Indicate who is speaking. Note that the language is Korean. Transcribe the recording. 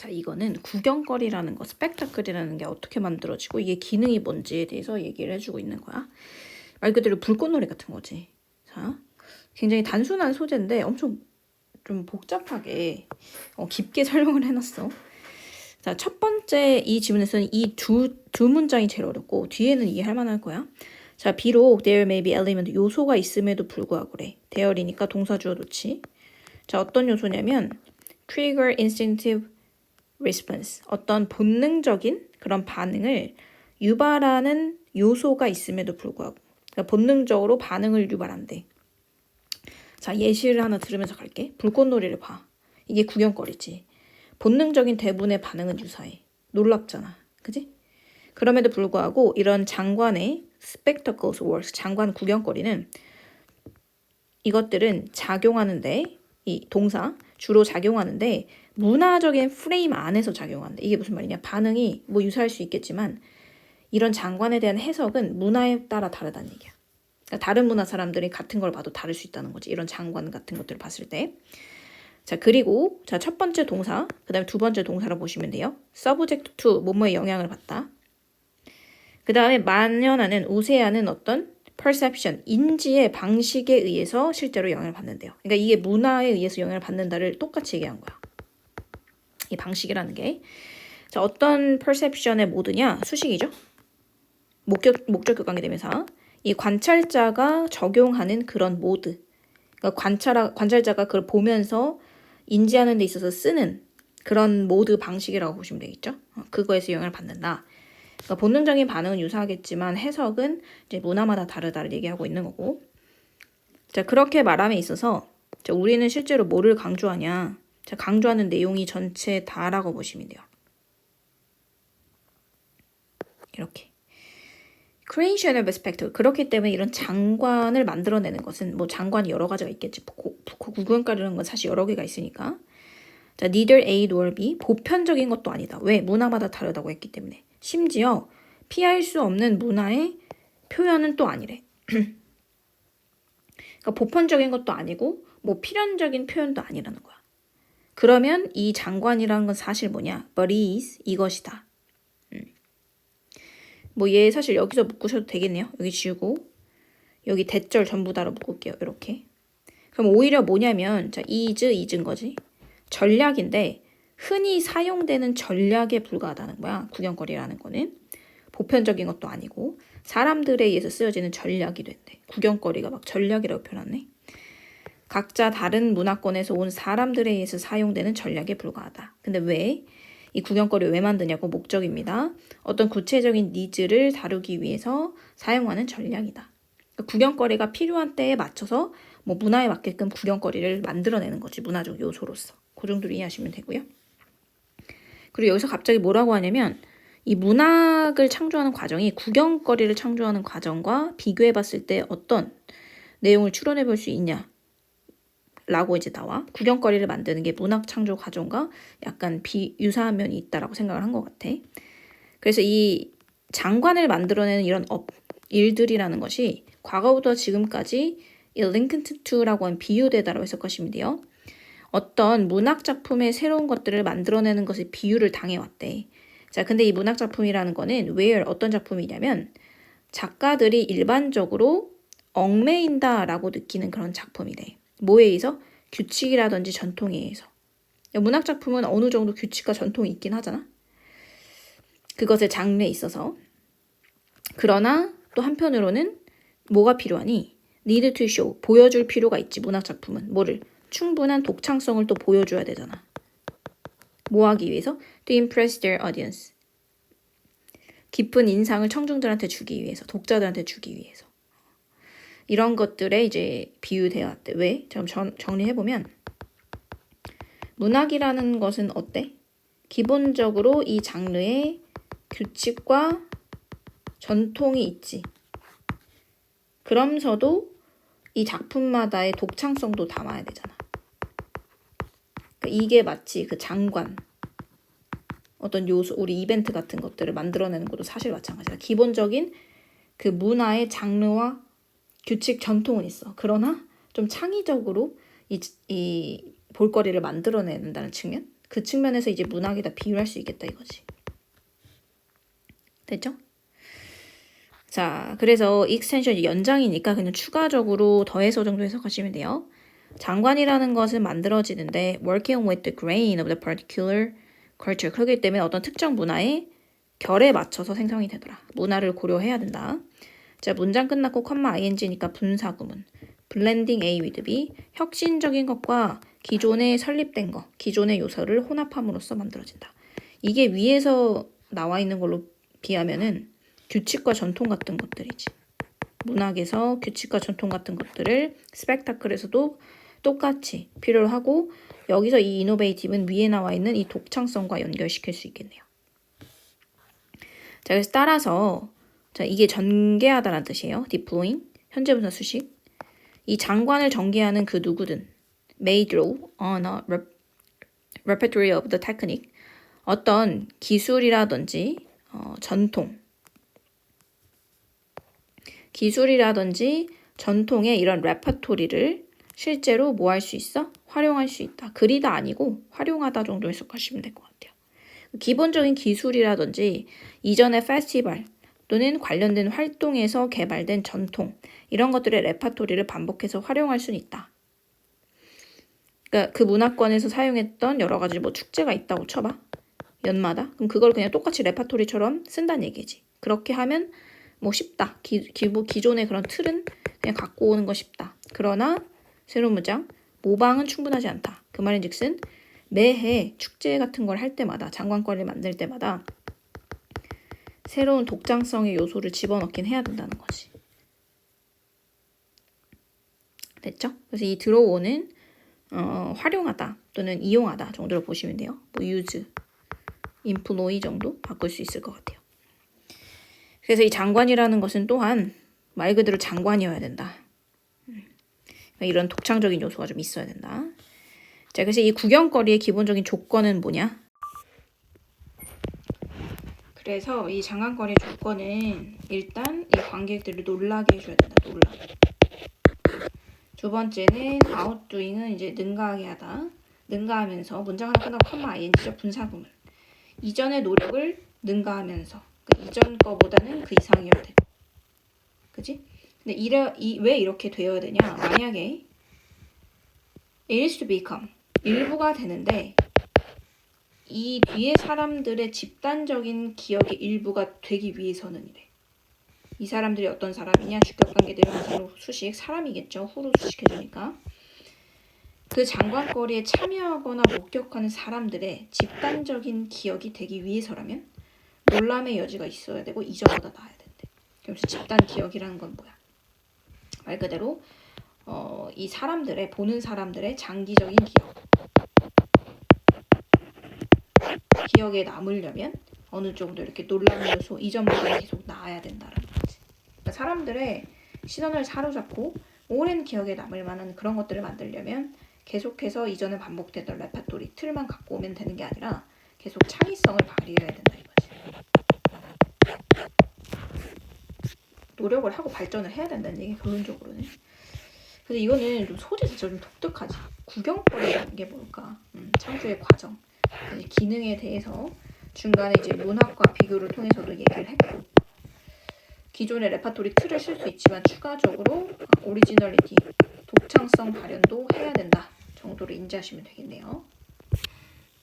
Speaker 1: 자, 이거는 구경거리라는 거, 스펙타클이라는 게 어떻게 만들어지고 이게 기능이 뭔지에 대해서 얘기를 해주고 있는 거야. 말 그대로 불꽃놀이 같은 거지. 자, 굉장히 단순한 소재인데 엄청 좀 복잡하게 깊게 설명을 해놨어. 자, 첫 번째 이 지문에서는 이 두 문장이 제일 어렵고 뒤에는 이해할 만할 거야. 자, 비록 there may be element 요소가 있음에도 불구하고 그래. there이니까 동사 주어 놓지. 자, 어떤 요소냐면 trigger instinctive response 어떤 본능적인 그런 반응을 유발하는 요소가 있음에도 불구하고 그러니까 본능적으로 반응을 유발한대. 자, 예시를 하나 들으면서 갈게. 불꽃놀이를 봐. 이게 구경거리지. 본능적인 대부분의 반응은 유사해. 놀랍잖아. 그지? 그럼에도 불구하고 이런 장관의 spectacles works, 장관 구경거리는 이것들은 작용하는데 이 동사 주로 작용하는데 문화적인 프레임 안에서 작용한다. 이게 무슨 말이냐? 반응이 뭐 유사할 수 있겠지만 이런 장관에 대한 해석은 문화에 따라 다르다는 얘기야. 그러니까 다른 문화 사람들이 같은 걸 봐도 다를 수 있다는 거지. 이런 장관 같은 것들을 봤을 때. 자, 그리고 자, 첫 번째 동사, 그다음에 두 번째 동사를 보시면 돼요. subject to 뭐뭐에 영향을 받다. 그다음에 만연하는 우세하는 어떤 perception, 인지의 방식에 의해서 실제로 영향을 받는데요. 그러니까 이게 문화에 의해서 영향을 받는다를 똑같이 얘기한 거야. 이 방식이라는 게. 자, 어떤 perception의 모드냐? 수식이죠. 목적격 관계대명사. 이 관찰자가 적용하는 그런 모드. 그러니까 관찰자가 그걸 보면서 인지하는 데 있어서 쓰는 그런 모드 방식이라고 보시면 되겠죠. 그거에서 영향을 받는다. 그러니까 본능적인 반응은 유사하겠지만 해석은 이제 문화마다 다르다를 얘기하고 있는 거고. 자, 그렇게 말함에 있어서 자, 우리는 실제로 뭐를 강조하냐? 자, 강조하는 내용이 전체 다라고 보시면 돼요. 이렇게. creation of a spectacle. 그렇기 때문에 이런 장관을 만들어내는 것은 뭐 장관이 여러 가지가 있겠지. 구경거리라는 건 사실 여러 개가 있으니까. 자, neither A nor B. 보편적인 것도 아니다. 왜? 문화마다 다르다고 했기 때문에. 심지어 피할 수 없는 문화의 표현은 또 아니래. 그러니까 보편적인 것도 아니고 뭐 필연적인 표현도 아니라는 거야. 그러면 이 장관이라는 건 사실 뭐냐? but is 이것이다. 뭐 얘 사실 여기서 묶으셔도 되겠네요. 여기 지우고 여기 대절 전부 다로 묶을게요. 이렇게. 그럼 오히려 뭐냐면 자, is인 거지. 전략인데 흔히 사용되는 전략에 불과하다는 거야. 구경거리라는 거는. 보편적인 것도 아니고 사람들에 의해서 쓰여지는 전략이 된대. 구경거리가 막 전략이라고 표현하네. 각자 다른 문화권에서 온 사람들에 의해서 사용되는 전략에 불과하다. 근데 왜? 이 구경거리 왜 만드냐고 목적입니다. 어떤 구체적인 니즈를 다루기 위해서 사용하는 전략이다. 그러니까 구경거리가 필요한 때에 맞춰서 뭐 문화에 맞게끔 구경거리를 만들어내는 거지. 문화적 요소로서. 그 정도로 이해하시면 되고요. 그리고 여기서 갑자기 뭐라고 하냐면 이 문학을 창조하는 과정이 구경거리를 창조하는 과정과 비교해봤을 때 어떤 내용을 추론해 볼 수 있냐 라고 이제 나와. 구경거리를 만드는 게 문학 창조 과정과 약간 유사한 면이 있다라고 생각을 한 것 같아. 그래서 이 장관을 만들어내는 이런 일들이라는 것이 과거부터 지금까지 이 linked to라고 하는 비유되다라고 해석하시면 돼요. 어떤 문학 작품의 새로운 것들을 만들어내는 것에 비유를 당해왔대. 자, 근데 이 문학 작품이라는 거는 where 어떤 작품이냐면 작가들이 일반적으로 얽매인다라고 느끼는 그런 작품이래. 뭐에 의해서? 규칙이라든지 전통에 의해서. 문학 작품은 어느 정도 규칙과 전통이 있긴 하잖아. 그것의 장르에 있어서. 그러나 또 한편으로는 뭐가 필요하니? need to show. 보여줄 필요가 있지. 문학 작품은. 뭐를? 충분한 독창성을 또 보여줘야 되잖아. 뭐 하기 위해서? To impress their audience. 깊은 인상을 청중들한테 주기 위해서. 독자들한테 주기 위해서. 이런 것들에 이제 비유되어 왔대. 왜? 좀 정리해보면 문학이라는 것은 어때? 기본적으로 이 장르에 규칙과 전통이 있지. 그러면서도 이 작품마다의 독창성도 담아야 되잖아. 그러니까 이게 마치 그 장관, 어떤 요소, 우리 이벤트 같은 것들을 만들어내는 것도 사실 마찬가지야. 기본적인 그 문화의 장르와 규칙, 전통은 있어. 그러나 좀 창의적으로 이 볼거리를 만들어낸다는 측면? 그 측면에서 이제 문학에다 비유할 수 있겠다 이거지. 됐죠? 자, 그래서 익스텐션이 연장이니까 그냥 추가적으로 더해서 정도 해석하시면 돼요. 장관이라는 것은 만들어지는데 working with the grain of the particular culture. 그렇기 때문에 어떤 특정 문화의 결에 맞춰서 생성이 되더라. 문화를 고려해야 된다. 자, 문장 끝났고 컴마 ing니까 분사구문. blending A with B. 혁신적인 것과 기존에 설립된 것, 기존의 요소를 혼합함으로써 만들어진다. 이게 위에서 나와 있는 걸로 비하면은 규칙과 전통 같은 것들이지. 문학에서 규칙과 전통 같은 것들을 스펙타클에서도 똑같이 필요로 하고 여기서 이 이노베이티브는 위에 나와 있는 이 독창성과 연결시킬 수 있겠네요. 자, 그래서 따라서 자, 이게 전개하다라는 뜻이에요. deploying, 현재 분사 수식. 이 장관을 전개하는 그 누구든 may draw on a repertoire of the technique. 어떤 기술이라든지 전통, 기술이라든지 전통의 이런 레퍼토리를 실제로 뭐 할 수 있어? 활용할 수 있다. 그리다 아니고 활용하다 정도 해석하시면 될 것 같아요. 기본적인 기술이라든지 이전의 페스티벌 또는 관련된 활동에서 개발된 전통 이런 것들의 레퍼토리를 반복해서 활용할 수는 있다. 그러니까 그 문화권에서 사용했던 여러 가지 뭐 축제가 있다고 쳐봐. 연마다. 그럼 그걸 그냥 똑같이 레퍼토리처럼 쓴다는 얘기지. 그렇게 하면 뭐 쉽다. 기존의 그런 틀은 그냥 갖고 오는 거 쉽다. 그러나 새로운 문장 모방은 충분하지 않다. 그 말인즉슨 매해 축제 같은 걸 할 때마다 장관권을 만들 때마다 새로운 독창성의 요소를 집어넣긴 해야 된다는 거지. 됐죠? 그래서 이 들어오는 활용하다 또는 이용하다 정도로 보시면 돼요. 뭐 use, employ 정도 바꿀 수 있을 것 같아요. 그래서 이 장관이라는 것은 또한 말 그대로 장관이어야 된다. 이런 독창적인 요소가 좀 있어야 된다. 자, 그래서 이 구경거리의 기본적인 조건은 뭐냐? 그래서 이 장관거리의 조건은 일단 이 관객들을 놀라게 해줘야 된다. 놀라게. 두 번째는 outdoing은 이제 능가하게 하다. 능가하면서 문장 하나 끝나고 컴마 ing죠. 분사구문. 이전의 노력을 능가하면서 그러니까 이전 거보다는 그 이상이어야 되고. 그치? 근데 왜 이렇게 되어야 되냐? 만약에 it is to become 일부가 되는데 이 뒤에 사람들의 집단적인 기억의 일부가 되기 위해서는 이래. 이 사람들이 어떤 사람이냐? 주격관계 대명사로 수식 사람이겠죠. 후로 수식해주니까. 그 장관거리에 참여하거나 목격하는 사람들의 집단적인 기억이 되기 위해서라면 놀람의 여지가 있어야 되고 이전보다 나아야 된대. 그래서 집단 기억이라는 건 뭐야? 말 그대로 이 사람들의 보는 사람들의 장기적인 기억에 남으려면 어느 정도 이렇게 놀라는 요소 이전보다 계속 나아야 된다라는 거지. 그러니까 사람들의 시선을 사로잡고 오랜 기억에 남을 만한 그런 것들을 만들려면 계속해서 이전에 반복되던 레퍼토리 틀만 갖고 오면 되는 게 아니라 계속 창의성을 발휘해야 된다 이거지. 노력을 하고 발전을 해야 된다는 얘기 결론적으로는. 근데 이거는 좀 소재 자체가 좀 독특하지. 구경거리라는 게 뭘까? 창조의 과정, 기능에 대해서 중간에 이제 문학과 비교를 통해서도 얘기를 했고 기존의 레퍼토리 틀을 쓸 수 있지만 추가적으로 오리지널리티, 독창성 발현도 해야 된다 정도로 인지하시면 되겠네요.